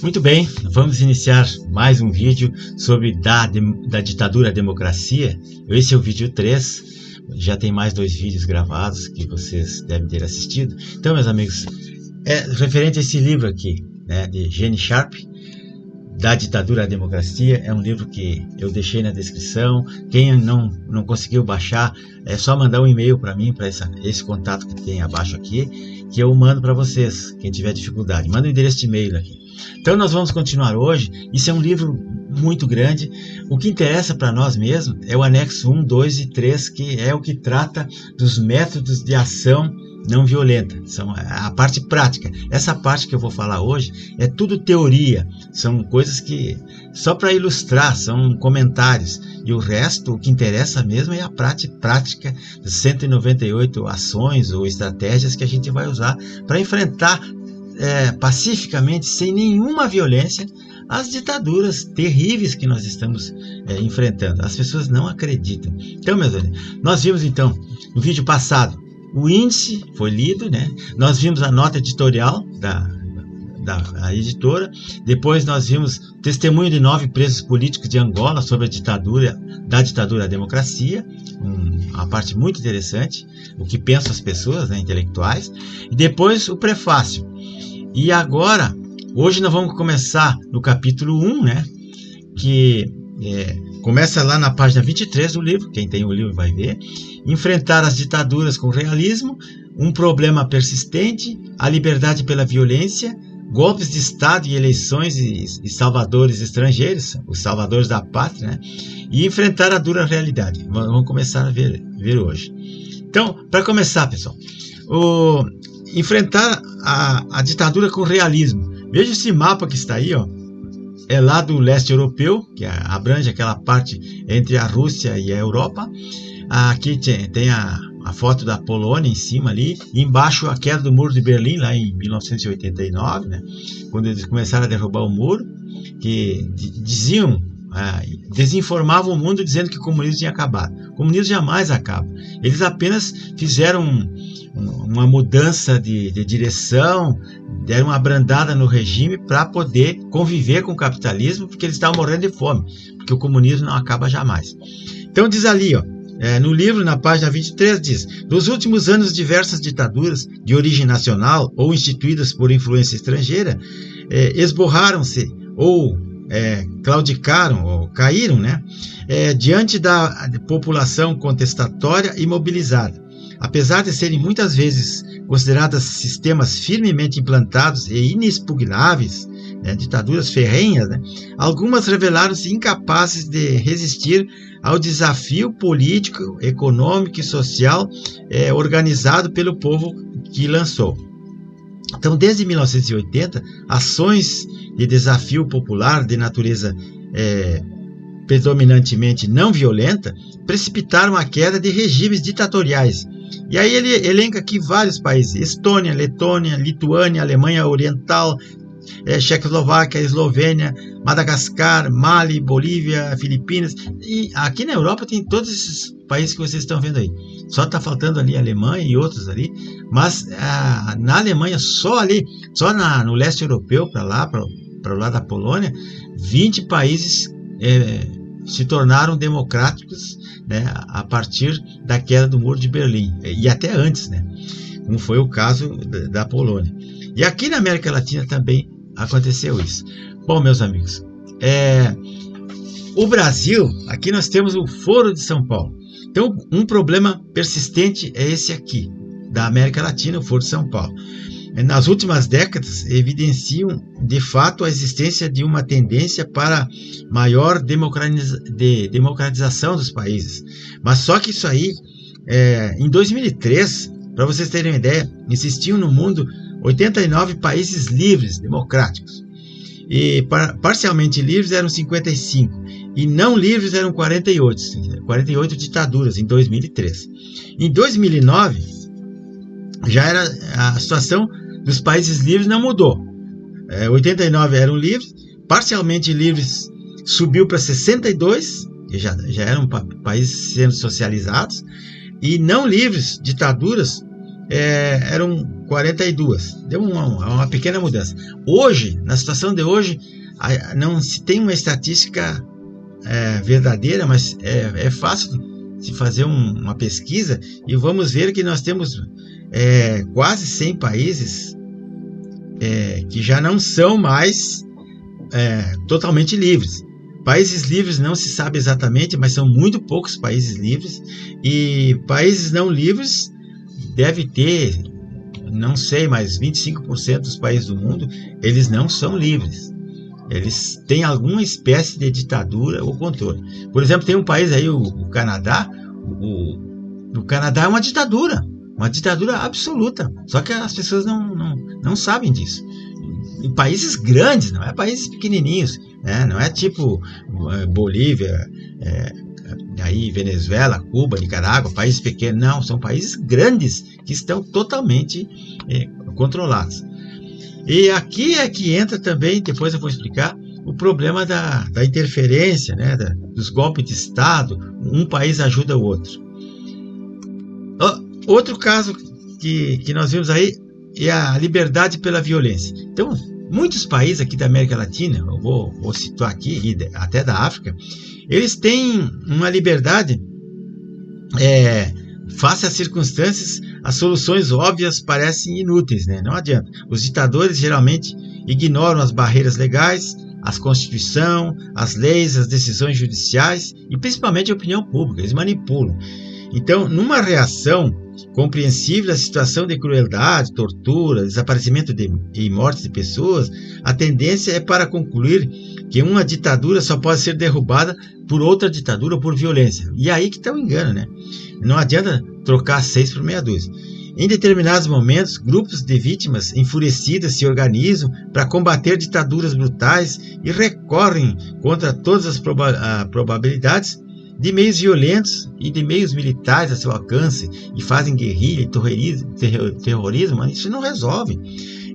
Muito bem, vamos iniciar mais um vídeo sobre da ditadura à democracia. Esse é o vídeo 3, já tem mais 2 vídeos gravados que vocês devem ter assistido. Então, meus amigos, referente a esse livro aqui, né, de Gene Sharp, Da Ditadura à Democracia, é um livro que eu deixei na descrição. Quem não conseguiu baixar, é só mandar um e-mail para mim, para esse contato que tem abaixo aqui, que eu mando para vocês, quem tiver dificuldade. Manda o endereço de e-mail aqui. Então nós vamos continuar hoje. Isso é um livro muito grande. O que interessa para nós mesmos é o anexo 1, 2 e 3, que é o que trata dos métodos de ação não violenta, são a parte prática. Essa parte que eu vou falar hoje é tudo teoria, são coisas que só para ilustrar, são comentários, e o resto, o que interessa mesmo é a prática das 198 ações ou estratégias que a gente vai usar para enfrentar pacificamente, sem nenhuma violência, as ditaduras terríveis que nós estamos enfrentando. As pessoas não acreditam. Então, meus amigos, nós vimos então no vídeo passado o índice, foi lido, né? Nós vimos a nota editorial da editora. Depois nós vimos testemunho de 9 presos políticos de Angola sobre a ditadura à democracia, uma parte muito interessante, o que pensam as pessoas, né, intelectuais. E depois o prefácio. E agora, hoje nós vamos começar no capítulo 1, né, que começa lá na página 23 do livro, quem tem o livro vai ver. Enfrentar as ditaduras com realismo, um problema persistente, a liberdade pela violência, golpes de Estado e eleições e salvadores estrangeiros, os salvadores da pátria, né? E enfrentar a dura realidade. Vamos começar a ver hoje. Então, para começar, pessoal, enfrentar a ditadura com realismo. Veja esse mapa que está aí, ó. É lá do leste europeu, que abrange aquela parte entre a Rússia e a Europa. Aqui tem a foto da Polônia em cima ali, e embaixo a queda do muro de Berlim, lá em 1989, né, quando eles começaram a derrubar o muro, que desinformavam o mundo dizendo que o comunismo tinha acabado. O comunismo jamais acaba. Eles apenas fizeram uma mudança de direção, deram uma abrandada no regime para poder conviver com o capitalismo, porque eles estavam morrendo de fome, porque o comunismo não acaba jamais. Então diz ali, ó, no livro, na página 23, diz: nos últimos anos, diversas ditaduras de origem nacional ou instituídas por influência estrangeira esborraram-se ou claudicaram ou caíram, né, diante da população contestatória e mobilizada. Apesar de serem muitas vezes consideradas sistemas firmemente implantados e inexpugnáveis, ditaduras ferrenhas, né, algumas revelaram-se incapazes de resistir ao desafio político, econômico e social organizado pelo povo que lançou. Então, desde 1980, ações de desafio popular de natureza predominantemente não violenta precipitaram a queda de regimes ditatoriais. E aí ele elenca aqui vários países: Estônia, Letônia, Lituânia, Alemanha Oriental, Checoslováquia, Eslovênia, Madagascar, Mali, Bolívia, Filipinas. E aqui na Europa tem todos esses países que vocês estão vendo aí. Só está faltando ali a Alemanha e outros ali. Mas na Alemanha, só no leste europeu, para o lado da Polônia, 20 países se tornaram democráticos, né, a partir da queda do Muro de Berlim, e até antes, né, como foi o caso da Polônia. E aqui na América Latina também aconteceu isso. Bom, meus amigos, o Brasil, aqui nós temos o Foro de São Paulo. Então, um problema persistente é esse aqui, da América Latina, o Foro de São Paulo. Nas últimas décadas, evidenciam de fato a existência de uma tendência para maior democratização dos países. Mas só que isso aí, em 2003, para vocês terem uma ideia, existiam no mundo 89 países livres, democráticos. E parcialmente livres eram 55. E não livres eram 48 ditaduras em 2003. Em 2009, já era a situação dos países livres não mudou. 89 eram livres, parcialmente livres subiu para 62, que já eram países sendo socializados, e não livres, ditaduras, eram 42. Deu uma pequena mudança. Hoje, na situação de hoje, não se tem uma estatística verdadeira, mas é fácil se fazer uma pesquisa e vamos ver que nós temos quase 100 países que já não são mais totalmente livres. Países livres não se sabe exatamente, mas são muito poucos países livres, e países não livres deve ter, não sei, mas 25% dos países do mundo, eles não são livres. Eles têm alguma espécie de ditadura ou controle. Por exemplo, tem um país aí, o Canadá. O Canadá é uma ditadura absoluta. Só que as pessoas não sabem disso. Em países grandes, não é países pequenininhos, né? Não é tipo Bolívia, aí Venezuela, Cuba, Nicarágua, países pequenos. Não, são países grandes que estão totalmente controlados. E aqui é que entra também, depois eu vou explicar, o problema da interferência, né, dos golpes de Estado. Um país ajuda o outro. Outro caso que nós vimos aí é a liberdade pela violência. Então, muitos países aqui da América Latina, eu vou citar aqui, e até da África, eles têm uma liberdade face às circunstâncias. As soluções óbvias parecem inúteis, né? Não adianta. Os ditadores geralmente ignoram as barreiras legais, a Constituição, as leis, as decisões judiciais e principalmente a opinião pública. Eles manipulam. Então, numa reação compreensível à situação de crueldade, tortura, desaparecimento e morte de pessoas, a tendência é para concluir que uma ditadura só pode ser derrubada por outra ditadura ou por violência. E aí que está o engano, né? Não adianta trocar 6 por meia dúzia. Em determinados momentos, grupos de vítimas enfurecidas se organizam para combater ditaduras brutais e recorrem contra todas as probabilidades de meios violentos e de meios militares a seu alcance e fazem guerrilha e terrorismo, mas isso não resolve.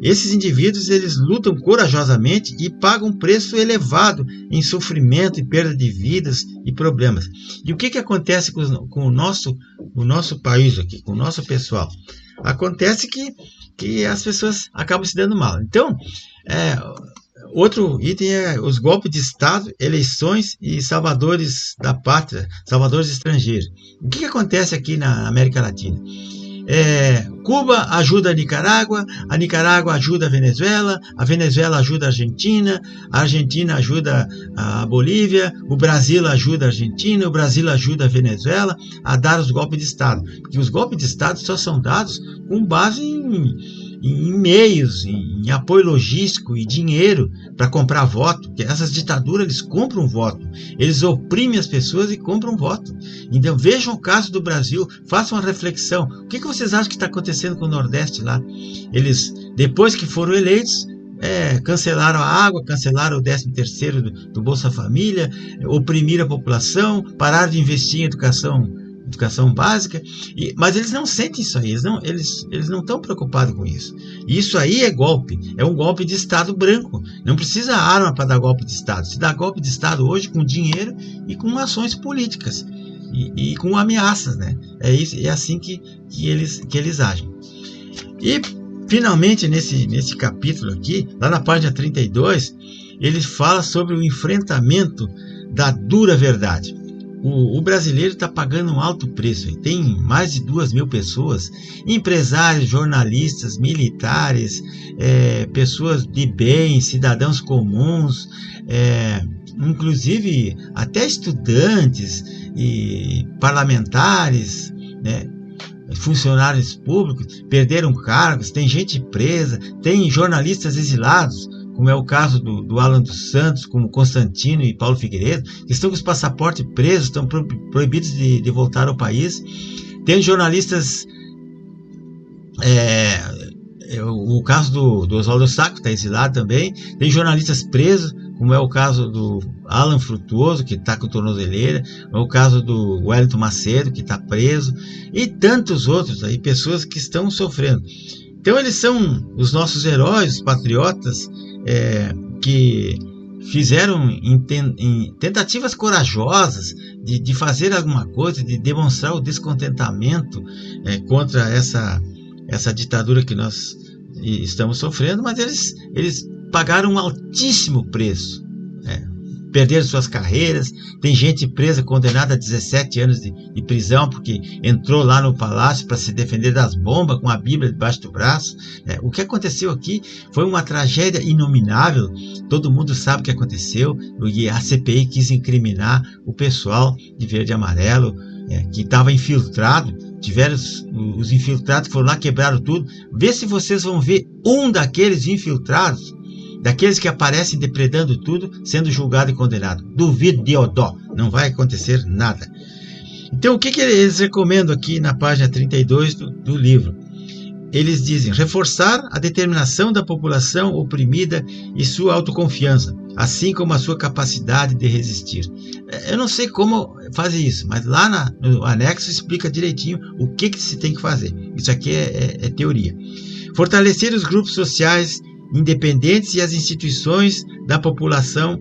Esses indivíduos, eles lutam corajosamente e pagam um preço elevado em sofrimento e perda de vidas e problemas. E o que acontece com o nosso país aqui, com o nosso pessoal? Acontece que as pessoas acabam se dando mal. Então, outro item é os golpes de Estado, eleições e salvadores da pátria, salvadores estrangeiros. O que acontece aqui na América Latina? Cuba ajuda a Nicarágua ajuda a Venezuela ajuda a Argentina ajuda a Bolívia, o Brasil ajuda a Argentina, o Brasil ajuda a Venezuela a dar os golpes de Estado. Porque os golpes de Estado só são dados com base em meios, em apoio logístico e dinheiro para comprar voto. Porque essas ditaduras, eles compram voto, eles oprimem as pessoas e compram voto. Então vejam o caso do Brasil, façam uma reflexão. O que vocês acham que está acontecendo com o Nordeste lá? Eles, depois que foram eleitos, cancelaram a água, cancelaram o 13º do Bolsa Família, oprimiram a população, pararam de investir em educação básica, mas eles não sentem isso aí, eles não estão preocupados com isso. Isso aí é golpe, é um golpe de Estado branco. Não precisa arma para dar golpe de Estado. Se dá golpe de Estado hoje com dinheiro e com ações políticas e com ameaças, né? É assim que eles agem. E finalmente nesse capítulo aqui, lá na página 32, ele fala sobre o enfrentamento da dura verdade. O brasileiro está pagando um alto preço. Tem mais de 2.000 pessoas, empresários, jornalistas, militares, pessoas de bem, cidadãos comuns, inclusive até estudantes e parlamentares, né, funcionários públicos, perderam cargos, tem gente presa, tem jornalistas exilados, como é o caso do Alan dos Santos, como Constantino e Paulo Figueiredo, que estão com os passaportes presos, estão proibidos de voltar ao país. Tem jornalistas, o caso do Oswaldo Sacco, está exilado também. Tem jornalistas presos, como é o caso do Alan Frutuoso, que está com tornozeleira, é o caso do Wellington Macedo, que está preso, e tantos outros aí, pessoas que estão sofrendo. Então eles são os nossos heróis, os patriotas, que fizeram em tentativas corajosas de fazer alguma coisa, de demonstrar o descontentamento contra essa ditadura que nós estamos sofrendo, mas eles pagaram um altíssimo preço, perderam suas carreiras. Tem gente presa, condenada a 17 anos de prisão, porque entrou lá no palácio para se defender das bombas com a Bíblia debaixo do braço. O que aconteceu aqui foi uma tragédia inominável. Todo mundo sabe o que aconteceu, e a CPI quis incriminar o pessoal de verde e amarelo, que estava infiltrado. Tiveram os infiltrados que foram lá, quebraram tudo. Vê se vocês vão ver um daqueles infiltrados, daqueles que aparecem depredando tudo, sendo julgado e condenado. Duvido de Odó, não vai acontecer nada. Então, o que eles recomendam aqui na página 32 do livro? Eles dizem: reforçar a determinação da população oprimida e sua autoconfiança, assim como a sua capacidade de resistir. Eu não sei como fazer isso, mas lá no anexo explica direitinho o que se tem que fazer. Isso aqui é teoria. Fortalecer os grupos sociais independentes e as instituições da população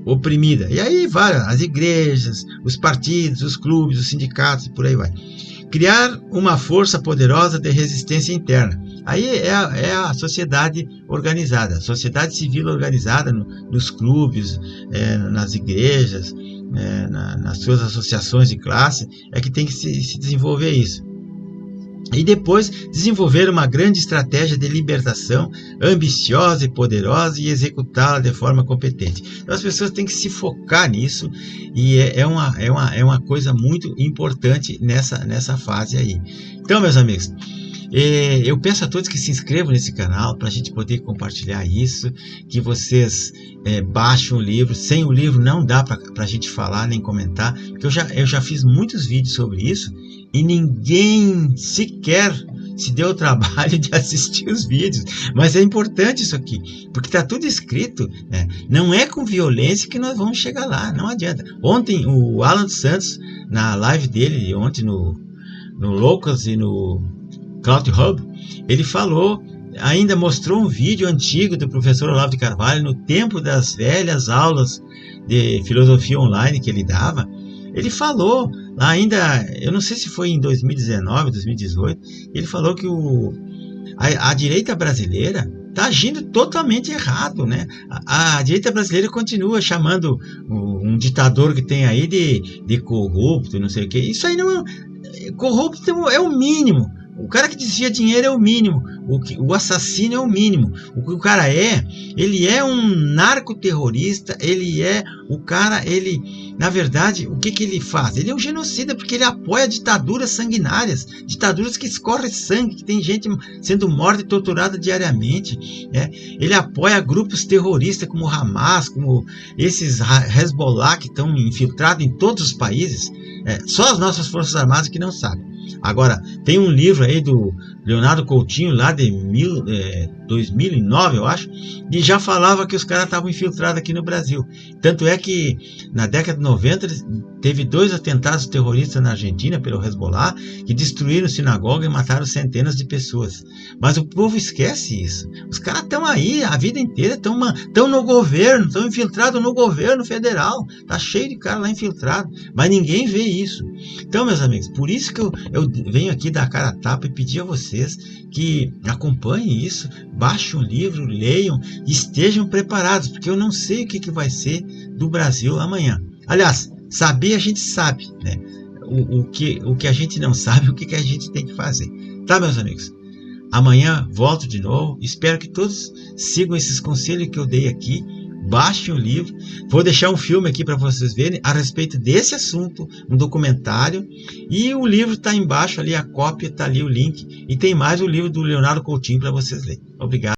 oprimida. E aí as igrejas, os partidos, os clubes, os sindicatos, por aí vai. Criar uma força poderosa de resistência interna. Aí é a sociedade organizada, a sociedade civil organizada nos clubes, nas igrejas, nas suas associações de classe, é que tem que se desenvolver isso. E depois desenvolver uma grande estratégia de libertação ambiciosa e poderosa e executá-la de forma competente. Então as pessoas têm que se focar nisso, e é uma coisa muito importante nessa fase aí. Então, meus amigos, eu peço a todos que se inscrevam nesse canal para a gente poder compartilhar isso, que vocês baixem o livro. Sem o livro não dá para a gente falar nem comentar, porque eu já fiz muitos vídeos sobre isso e ninguém sequer se deu o trabalho de assistir os vídeos. Mas é importante isso aqui, porque está tudo escrito, não é com violência que nós vamos chegar lá, não adianta. Ontem o Alan dos Santos, na live dele, ontem no Locals e no Cloud Hub, ele falou, ainda mostrou um vídeo antigo do professor Olavo de Carvalho, no tempo das velhas aulas de filosofia online que ele dava. Ele falou, ainda, eu não sei se foi em 2019, 2018, ele falou que a direita brasileira está agindo totalmente errado, né? A direita brasileira continua chamando um ditador que tem aí de corrupto, não sei o que. Isso aí não corrupto é o mínimo. O cara que desvia dinheiro é o mínimo, o assassino é o mínimo. O que o cara ele é um narcoterrorista, na verdade, o que ele faz? Ele é um genocida, porque ele apoia ditaduras sanguinárias, ditaduras que escorrem sangue, que tem gente sendo morta e torturada diariamente. Ele apoia grupos terroristas como o Hamas, como esses Hezbollah, que estão infiltrados em todos os países. Só as nossas Forças Armadas que não sabem. Agora, tem um livro aí do Leonardo Coutinho, lá de 2009, eu acho, e já falava que os caras estavam infiltrados aqui no Brasil. Tanto é que na década de 90 teve 2 atentados terroristas na Argentina pelo Hezbollah, que destruíram sinagoga e mataram centenas de pessoas. Mas o povo esquece isso. Os caras estão aí a vida inteira, estão no governo, estão infiltrados no governo federal. Tá cheio de cara lá infiltrado, mas ninguém vê isso. Então, meus amigos, por isso que eu venho aqui dar a cara a tapa e pedir a vocês que acompanhem isso, baixem o livro, leiam e estejam preparados, porque eu não sei o que vai ser do Brasil amanhã. Aliás, saber a gente sabe, né? O que a gente não sabe, o que a gente tem que fazer. Tá, meus amigos? Amanhã volto de novo. Espero que todos sigam esses conselhos que eu dei aqui. Baixem o livro. Vou deixar um filme aqui para vocês verem a respeito desse assunto, um documentário. E o livro está embaixo ali, a cópia está ali, o link. E tem mais o livro do Leonardo Coutinho para vocês lerem. Obrigado.